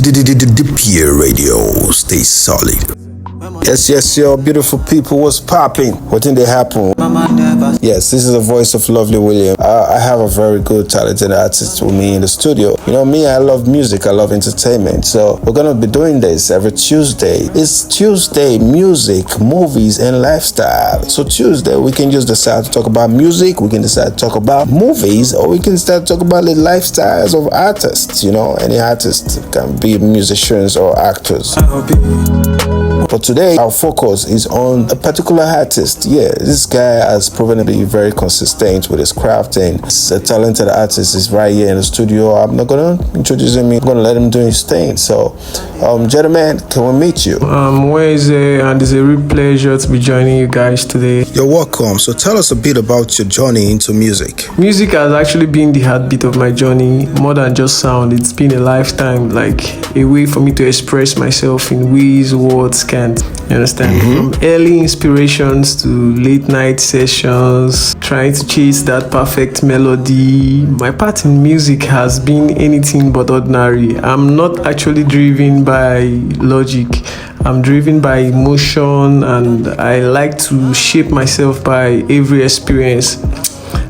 DPA Radio, stay solid. Yes, yo, beautiful people, what's popping? What did they happen? Yes, this is the voice of Lovely William. I have a very good, talented artist with me in the studio. You know me, I love music, I love entertainment. So we're gonna be doing this every Tuesday. It's Tuesday, music, movies, and lifestyle. So Tuesday, we can just decide to talk about music, we can decide to talk about movies, or we can start to talk about the lifestyles of artists. You know, any artist can be musicians or actors. But today, our focus is on a particular artist. Yeah, this guy has proven to be very consistent with his craft, and he's a talented artist. He's right here in the studio. I'm not going to introduce him. I'm going to let him do his thing. So, gentlemen, can we meet you? I'm Nwaeze, and it's a real pleasure to be joining you guys today. You're welcome. So tell us a bit about your journey into music. Music has actually been the heartbeat of my journey, more than just sound. It's been a lifetime, like a way for me to express myself in ways words can't. You understand? From early inspirations to late night sessions, trying to chase that perfect melody. My part in music has been anything but ordinary. I'm not actually driven by logic. I'm driven by emotion, and I like to shape myself by every experience.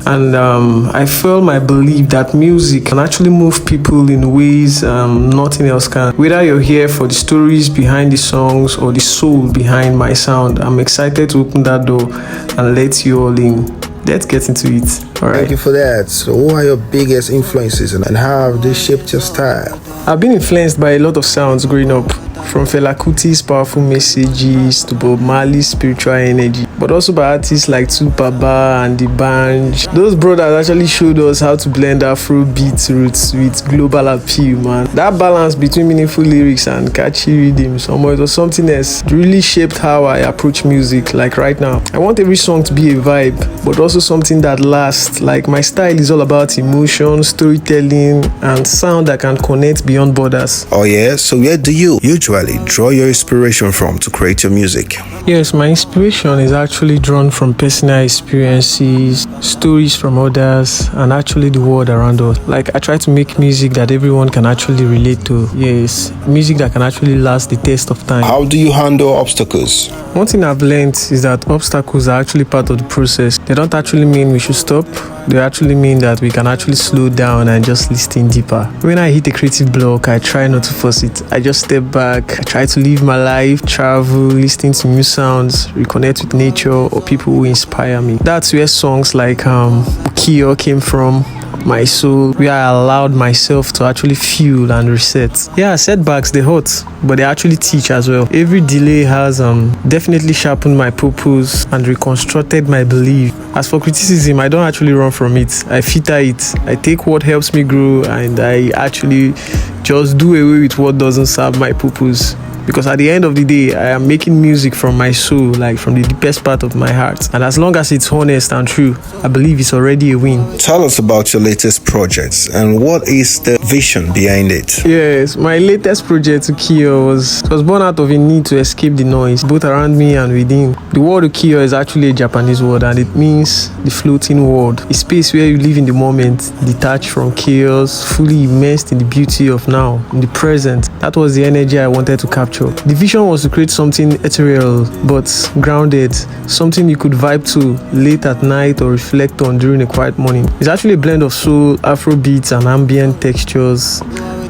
And I feel my belief that music can actually move people in ways nothing else can. Whether you're here for the stories behind the songs or the soul behind my sound, I'm excited to open that door and let you all in. Let's get into it. All right. Thank you for that. So who are your biggest influences and how have they shaped your style? I've been influenced by a lot of sounds growing up, from Fela Kuti's powerful messages to Bob Marley's spiritual energy, but also by artists like Tupac and the Banj. Those brothers actually showed us how to blend Afrobeat roots with global appeal, man. That balance between meaningful lyrics and catchy rhythms, it was something else. It really shaped how I approach music. Like right now, I want every song to be a vibe, but also something that lasts. Like my style is all about emotion, storytelling, and sound that can connect beyond borders. Oh yeah? So where do you usually draw your inspiration from to create your music? Yes, my inspiration is actually drawn from personal experiences, stories from others, and actually the world around us. Like I try to make music that everyone can actually relate to. Yes, music that can actually last the test of time. How do you handle obstacles? One thing I've learned is that obstacles are actually part of the process. They don't actually mean we should stop. They actually mean that we can actually slow down and just listen deeper. When I hit a creative block, I try not to force it. I just step back. I try to live my life, travel, listening to new sounds, reconnect with nature or people who inspire me. That's where songs like Ukiyo came from. My soul, where I allowed myself to actually feel and reset. Yeah, setbacks, they hurt, but they actually teach as well. Every delay has definitely sharpened my purpose and reconstructed my belief. As for criticism, I don't actually run from it. I filter it. I take what helps me grow, and I actually just do away with what doesn't serve my purpose. Because at the end of the day, I am making music from my soul, like from the deepest part of my heart. And as long as it's honest and true, I believe it's already a win. Tell us about your latest projects and what is the vision behind it? Yes, my latest project, Ukiyo, was born out of a need to escape the noise, both around me and within. The word Ukiyo is actually a Japanese word, and it means the floating world. A space where you live in the moment, detached from chaos, fully immersed in the beauty of now, in the present. That was the energy I wanted to capture. The vision was to create something ethereal but grounded, something you could vibe to late at night or reflect on during a quiet morning. It's actually a blend of soul, Afrobeats, and ambient textures,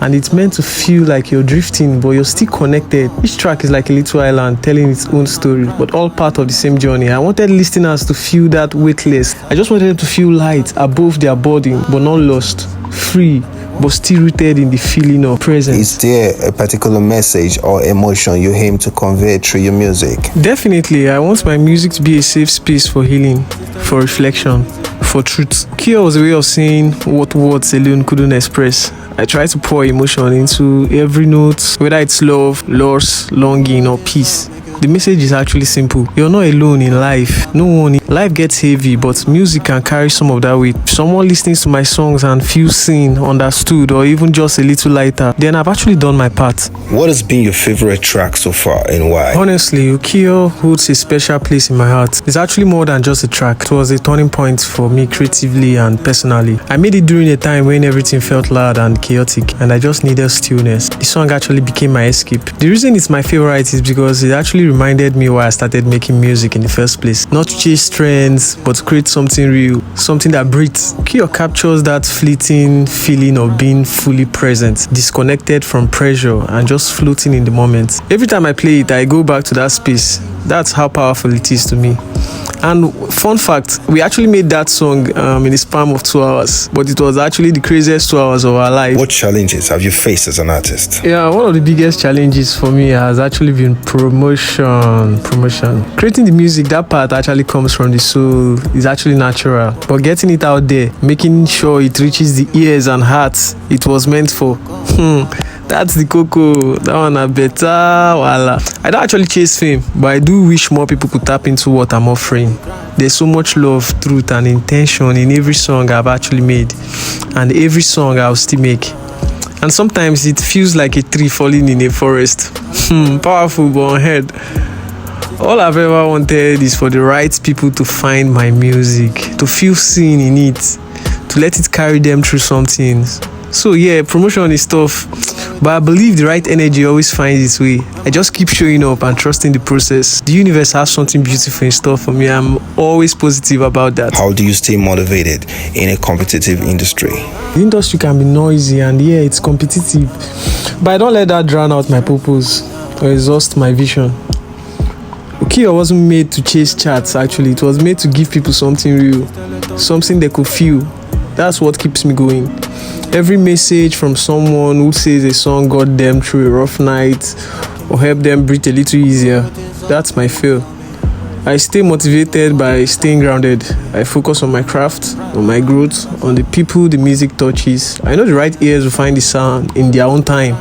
and it's meant to feel like you're drifting but you're still connected. Each track is like a little island telling its own story, but all part of the same journey. I wanted listeners to feel that weightless. I just wanted them to feel light above their burden but not lost, free but still rooted in the feeling of presence. Is there a particular message or emotion you aim to convey through your music? Definitely, I want my music to be a safe space for healing, for reflection, for truth. Ukiyo was a way of saying what words alone couldn't express. I try to pour emotion into every note, whether it's love, loss, longing, or peace. The message is actually simple. You're not alone in life. No one Life gets heavy, but music can carry some of that weight. If someone listens to my songs and feels seen, understood, or even just a little lighter, then I've actually done my part. What has been your favorite track so far and why? Honestly, Ukiyo holds a special place in my heart. It's actually more than just a track. It was a turning point for me creatively and personally. I made it during a time when everything felt loud and chaotic, and I just needed stillness. The song actually became my escape. The reason it's my favorite is because it actually reminded me why I started making music in the first place. Not to chase trends, but to create something real, something that breathes. Ukiyo captures that fleeting feeling of being fully present, disconnected from pressure, and just floating in the moment. Every time I play it, I go back to that space. That's how powerful it is to me. And fun fact, we actually made that song in the span of 2 hours, but it was actually the craziest 2 hours of our life. What challenges have you faced as an artist? Yeah, one of the biggest challenges for me has actually been promotion. Creating the music, that part actually comes from the soul, is actually natural. But getting it out there, making sure it reaches the ears and hearts it was meant for. That's the cocoa. That one a better wala. I don't actually chase fame, but I do wish more people could tap into what I'm offering. There's so much love, truth, and intention in every song I've actually made, and every song I'll still make. And sometimes it feels like a tree falling in a forest. Powerful, but unheard. All I've ever wanted is for the right people to find my music, to feel seen in it, to let it carry them through some things. So yeah, promotion is tough, but I believe the right energy always finds its way. I just keep showing up and trusting the process. The universe has something beautiful in store for me. I'm always positive about that. How do you stay motivated in a competitive industry? The industry can be noisy and yeah, it's competitive, but I don't let that drown out my purpose or exhaust my vision. Ukiyo wasn't made to chase charts, actually. It was made to give people something real, something they could feel. That's what keeps me going. Every message from someone who says a song got them through a rough night or helped them breathe a little easier, that's my feel. I stay motivated by staying grounded. I focus on my craft, on my growth, on the people the music touches. I know the right ears will find the sound in their own time.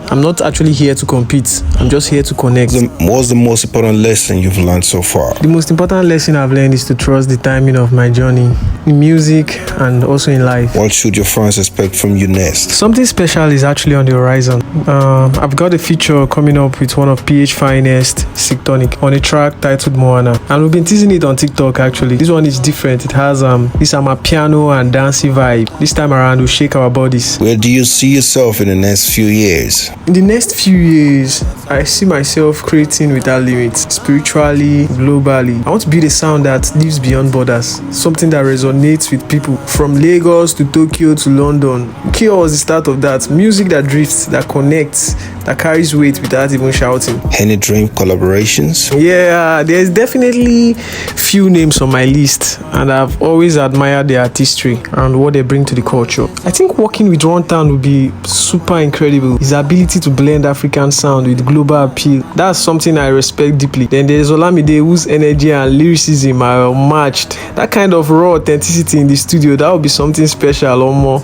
I'm not actually here to compete. I'm just here to connect. What's the most important lesson you've learned so far? The most important lesson I've learned is to trust the timing of my journey in music and also in life. What should your fans expect from you next? Something special is actually on the horizon. I've got a feature coming up with one of PH Finest, Sictonic, on a track titled Moana. And we've been teasing it on TikTok actually. This one is different. It has this piano and dancey vibe. This time around we'll shake our bodies. Where do you see yourself in the next few years? In the next few years, I see myself creating without limits, spiritually, globally. I want to build a sound that lives beyond borders, something that resonates with people from Lagos to Tokyo to London. Ukiyo was the start of that. Music that drifts, that connects, that carries weight without even shouting. Any dream collaborations? Yeah, there's definitely few names on my list, and I've always admired their artistry and what they bring to the culture. I think working with Runtown would be super incredible. His ability to blend African sound with global appeal, that's something I respect deeply. Then there's Olamide, whose energy and lyricism are unmatched. That kind of raw authenticity in the studio, that would be something special or more.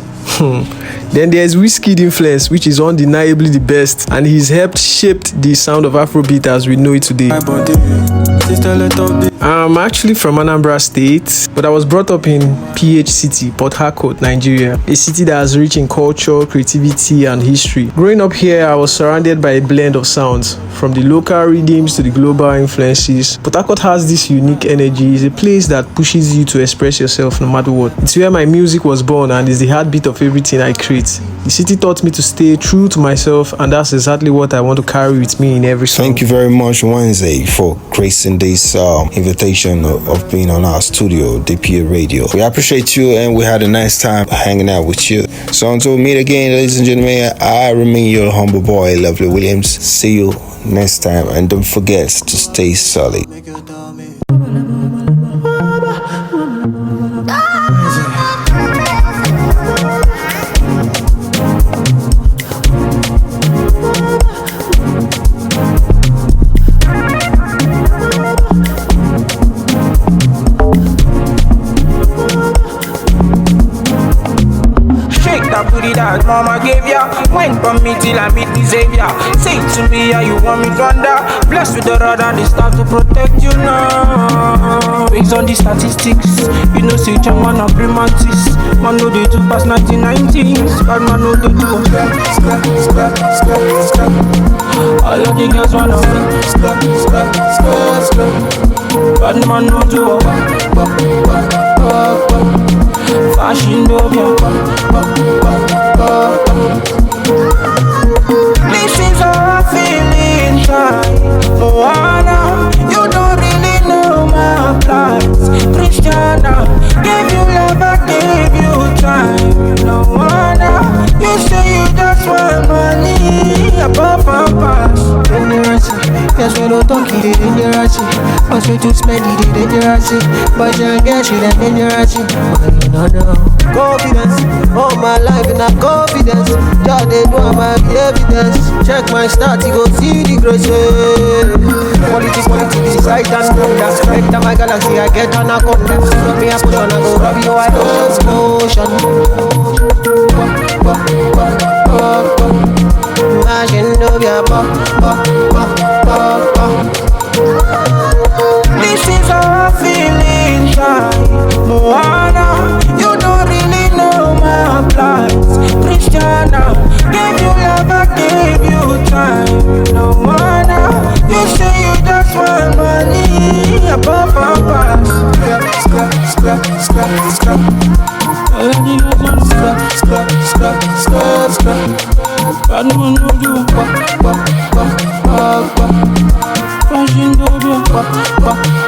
Then there's Wizkid influence, which is undeniably the best, and he's helped shape the sound of Afrobeat as we know it today. I'm actually from Anambra State, but I was brought up in PH City, Port Harcourt, Nigeria, a city that is rich in culture, creativity, and history. Growing up here, I was surrounded by a blend of sounds, from the local rhythms to the global influences. Port Harcourt has this unique energy. It's a place that pushes you to express yourself no matter what. It's where my music was born and is the heartbeat of everything I create. The city taught me to stay true to myself, and that's exactly what I want to carry with me in every song. Thank you very much, Nwaeze, for gracing this invitation of being on our studio, DPA Radio. We appreciate you, and we had a nice time hanging out with you. So until we meet again, ladies and gentlemen, I remain your humble boy, Lovely Williams. See you next time, and don't forget to stay solid. That mama gave ya, wine for me till I meet the savior. Say it to me how you want me to under. Blessed with the rod and they start to protect you now. Based on the statistics, you know say German or Primantis. Man know they do past 1990s. Bad man know they do all of the girls wanna bad man know do fashion dove. This is how I feel inside. Moana, you don't really know my plans. Christiana, gave you love, I gave you time. No wonder you say you just want money above and past. Dangerous, yes we don't talk it, dangerous. Once we to spend it, dangerous. But you get you that dangerous. Confidence, all my life in a confidence. Just they know my evidence. Check my stats, you go see the grace. Quality, this right and wonder. Enter my galaxy, I get anaconda. Me a push on, I go rub your eyes, motion. Imagine of your this is how I feel inside. Moana, you don't really know my plans. Christiana, gave you love, I gave you time. No wonder you say you just want money above and past. Bad man know you fashion dove.